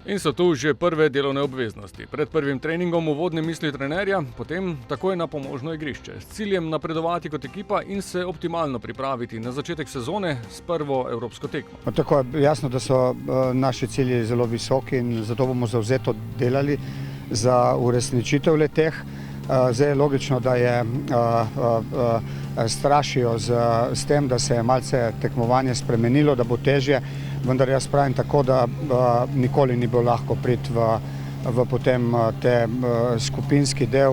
In so tu že prve delovne obveznosti. Pred prvim treningom uvodne misli trenerja, potem takoj na pomožno igrišče. S ciljem napredovati kot ekipa in se optimalno pripraviti na začetek sezone s prvo evropsko tekmo. Tako je jasno, da so naši cilji zelo visoki in zato bomo zavzeto delali za uresničitev le-teh. Zdaj je logično, da je strašijo s tem, da se je malce tekmovanje spremenilo, da bo težje, vendar jaz pravim tako, da nikoli ni bilo lahko priti v potem te skupinski del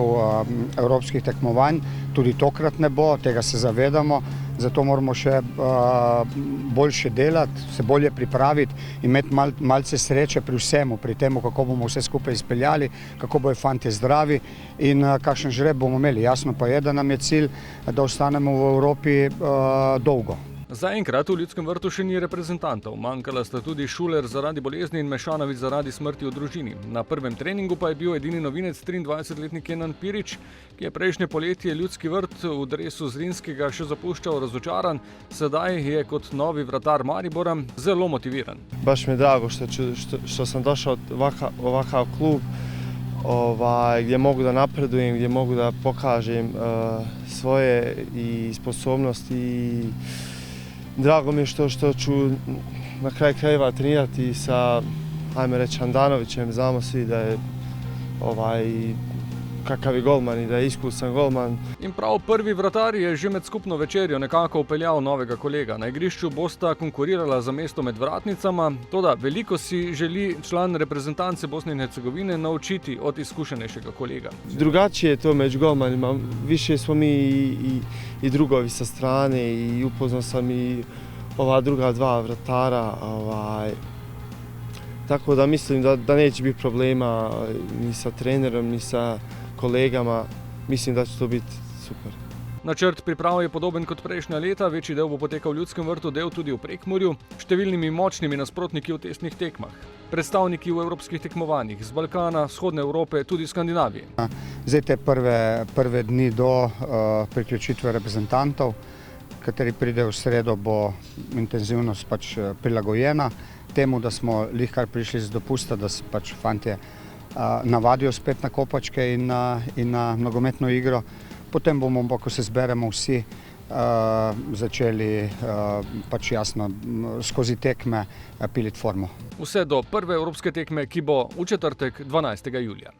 evropskih tekmovanj. Tudi tokrat ne bo, tega se zavedamo, zato moramo še boljše delati, se bolje pripraviti, imeti malce sreče pri vsemu, pri temu, kako bomo vse skupaj izpeljali, kako bojo fantje zdravi in kakšen žreb bomo imeli. Jasno pa je, da nam je cilj, da ostanemo v Evropi dolgo. Zaenkrat v Ljudskem vrtu še ni reprezentantov. Manjkala sta tudi Šuler zaradi bolezni in Mešanović zaradi smrti v družini. Na prvem treningu pa je bil edini novinec 23-letni Kenan Pirić, ki je prejšnje poletje Ljudski vrt v dresu Zrinskega še zapuščal razočaran. Sedaj je kot novi vratar Maribora zelo motiviran. Baš mi je drago što sam došao ovakav klub gdje mogu da napredujem, gdje mogu da pokažem svoje i sposobnosti i drago mi je što ću na kraj krajeva trenirati sa, ajme reći, Handanovićem. Znamo svi da je kakav je golman i da je iskusan golman. In prav prvi vratar je že med skupno večerjo nekako upeljal novega kolega. Na igrišču bosta konkurirala za mesto med vratnicama, toda veliko si želi član reprezentance Bosne in Hercegovine naučiti od izkušenejšega kolega. Drugačije je to među golmanima, više smo mi i drugovi sa strane i upoznao sam i ova druga dva vratara. Tako da mislim da neće biti problema ni sa trenerom, ni sa kolegama. Mislim da će to biti super. Načrt priprav je podoben kot prejšnja leta, večji del bo potekal v Ljudskem vrtu, del tudi v Prekmurju, številnimi močnimi nasprotniki v testnih tekmah. Predstavniki v evropskih tekmovanjih z Balkana, vzhodne Evrope, tudi Skandinavije. Zdaj te prve dni do priključitve reprezentantov, kateri pridejo v sredo, bo intenzivnost pač prilagojena temu, da smo lihkar prišli z dopusta, da se pač fantje navadijo spet na kopačke in na nogometno igro. Potem bomo, ko se zberemo vsi, začeli pač jasno skozi tekme piliti formo. Vse do prve evropske tekme, ki bo v četrtek 12. julija.